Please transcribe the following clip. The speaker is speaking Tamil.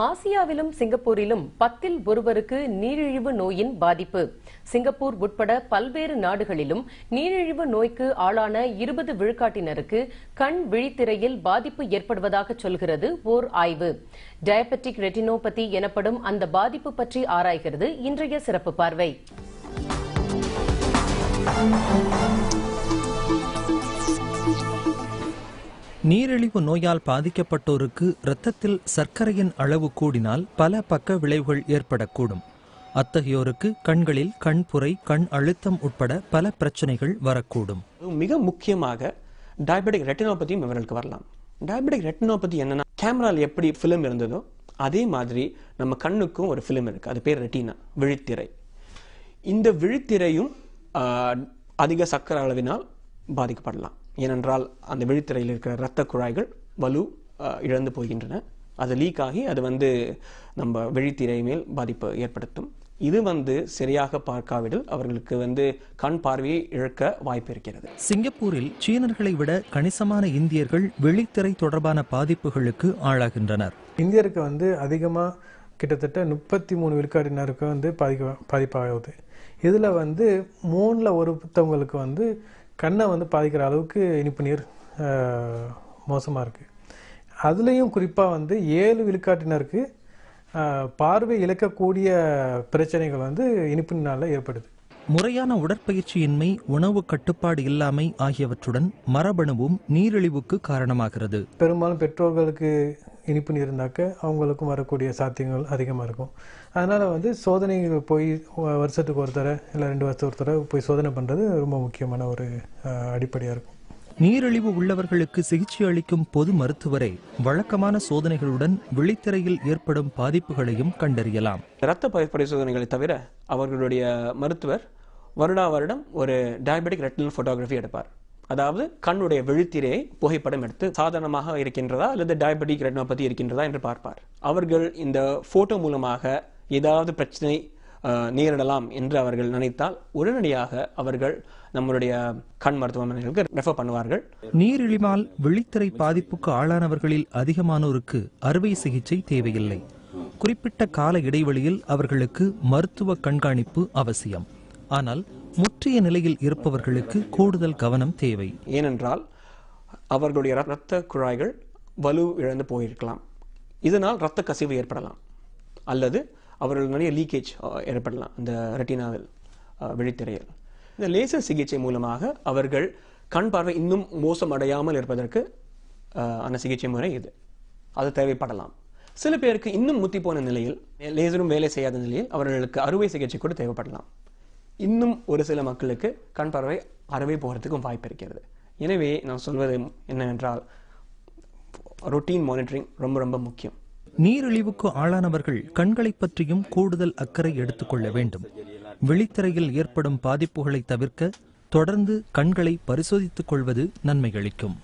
ஆசியாவிலும் சிங்கப்பூரிலும் 10 ஒருவருக்கு நீரிழிவு நோயின் பாதிப்பு. சிங்கப்பூர் உட்பட பல்வேறு நாடுகளிலும் நீரிழிவு நோய்க்கு ஆளான 20 விழுக்காட்டினருக்கு கண் விழித்திரையில் பாதிப்பு ஏற்படுவதாக சொல்கிறது ஓர் ஆய்வு. டயபெட்டிக் ரெட்டினோபதி எனப்படும் அந்த பாதிப்பு பற்றி ஆராய்கிறது இன்றைய சிறப்பு பார்வை. நீரிழிவு நோயால் பாதிக்கப்பட்டோருக்கு இரத்தத்தில் சர்க்கரையின் அளவு கூடினால் பல பக்க விளைவுகள் ஏற்படக்கூடும். அத்தகையோருக்கு கண்களில் கண்புரை, கண் அழுத்தம் உட்பட பல பிரச்சனைகள் வரக்கூடும். மிக முக்கியமாக டயபெட்டிக் ரெட்டினோபதியும் இவர்களுக்கு வரலாம். டயபெட்டிக் ரெட்டினோபதி என்னன்னா, கேமரால எப்படி பிலிம் இருந்ததோ அதே மாதிரி நம்ம கண்ணுக்கும் ஒரு பிலிம் இருக்கு. அது பேர் ரெட்டினா, விழித்திரை. இந்த விழித்திரையும் அதிக சர்க்கரை அளவினால் பாதிக்கப்படலாம். ஏனென்றால் அந்த விழித்திரையில் இருக்கிற இரத்த குழாய்கள் வலு இழந்து போகின்றன. அது லீக் ஆகி அது நம்ம விழித்திரை மேல் பாதிப்பு ஏற்படுத்தும். இது சரியாக பார்க்காவிடில் அவர்களுக்கு கண் பார்வையை இழக்க வாய்ப்பு இருக்கிறது. சிங்கப்பூரில் சீனர்களை விட கணிசமான இந்தியர்கள் விழித்திரை தொடர்பான பாதிப்புகளுக்கு ஆளாகின்றனர். இந்தியருக்கு அதிகமாக கிட்டத்தட்ட 33 விழுக்காட்டினருக்கு பாதிப்பாகுது. இதில் 3ல் ஒருத்தவங்களுக்கு கண்ணை பாதிக்கிற அளவுக்கு இனிப்பு நீர் மோசமாக இருக்குது. அதுலேயும் குறிப்பாக 7 விழுக்காட்டினருக்கு பார்வை இழக்கக்கூடிய பிரச்சனைகள் இனிப்பு நீரால் ஏற்படுது. முறையான உடற்பயிற்சியின்மை, உணவு கட்டுப்பாடு இல்லாமை ஆகியவற்றுடன் மரபணுவும் நீரிழிவுக்கு காரணமாகிறது. பெரும்பாலும் பெற்றோர்களுக்கு இனிப்பு நீர் இருந்தாக்க அவங்களுக்கும் வரக்கூடிய சாத்தியங்கள் அதிகமாக இருக்கும். அதனால் சோதனைகள் போய் வருஷத்துக்கு ஒரு தடவை இல்லை 2 வருஷத்துக்கு ஒரு தடவை போய் சோதனை பண்ணுறது ரொம்ப முக்கியமான ஒரு அடிப்படையாக இருக்கும். நீரிழிவு உள்ளவர்களுக்கு சிகிச்சை அளிக்கும் பொது மருத்துவரை வழக்கமான சோதனைகளுடன் விழித்திரையில் ஏற்படும் பாதிப்புகளையும் கண்டறியலாம். இரத்த பரிசோதனைகளை தவிர அவர்களுடைய மருத்துவர் வருடம் ஒரு டயபெட்டிக் ரெட்டினல் போட்டோகிராஃபி எடுப்பார். அதாவது கண்ணுடைய விழித்திரையை புகைப்படம் எடுத்து சாதாரணமாக இருக்கின்றதா அல்லது டயபெட்டிக் ரெட்டினோபதி இருக்கின்றதா என்று பார்ப்பார். அவர்கள் இந்த போட்டோ மூலமாக ஏதாவது பிரச்சனை நேரிடலாம் என்று அவர்கள் நினைத்தால் உடனடியாக அவர்கள் நம்மளுடைய கண் மருத்துவமனைகளுக்கு ரெஃபர் பண்ணுவார்கள். நீரிழிவால் விழித்திரை பாதிப்புக்கு ஆளானவர்களில் அதிகமானோருக்கு அறுவை சிகிச்சை தேவையில்லை. குறிப்பிட்ட கால இடைவெளியில் அவர்களுக்கு மருத்துவ கண்காணிப்பு அவசியம். ஆனால் முற்றிய நிலையில் இருப்பவர்களுக்கு கூடுதல் கவனம் தேவை. ஏனென்றால் அவர்களுடைய இரத்த குழாய்கள் வலு இழந்து போயிருக்கலாம். இதனால் இரத்த கசிவு ஏற்படலாம் அல்லது அவர்கள் நிறைய லீக்கேஜ் ஏற்படலாம் அந்த ரெட்டினாவில், விழித்திரையில். இந்த லேசர் சிகிச்சை மூலமாக அவர்கள் கண் பார்வை இன்னும் மோசமடையாமல் இருப்பதற்கு அந்த சிகிச்சை முறை அது தேவைப்படலாம். சில பேருக்கு இன்னும் முத்தி போன நிலையில், லேசரும் வேலை செய்யாத நிலையில் அவர்களுக்கு அறுவை சிகிச்சை கூட தேவைப்படலாம். இன்னும் ஒரு சில மக்களுக்கு கண் பார்வை அறவே போகிறதுக்கும் வாய்ப்பு இருக்கிறது. எனவே நான் சொல்வது என்னவென்றால், ரொட்டீன் மானிட்டரிங் ரொம்ப ரொம்ப முக்கியம். நீரிழிவுக்கு ஆளானவர்கள் கண்களை பற்றியும் கூடுதல் அக்கறை எடுத்துக்கொள்ள வேண்டும். விழித்திரையில் ஏற்படும் பாதிப்புகளை தவிர்க்க தொடர்ந்து கண்களை பரிசோதித்துக் கொள்வது நன்மை அளிக்கும்.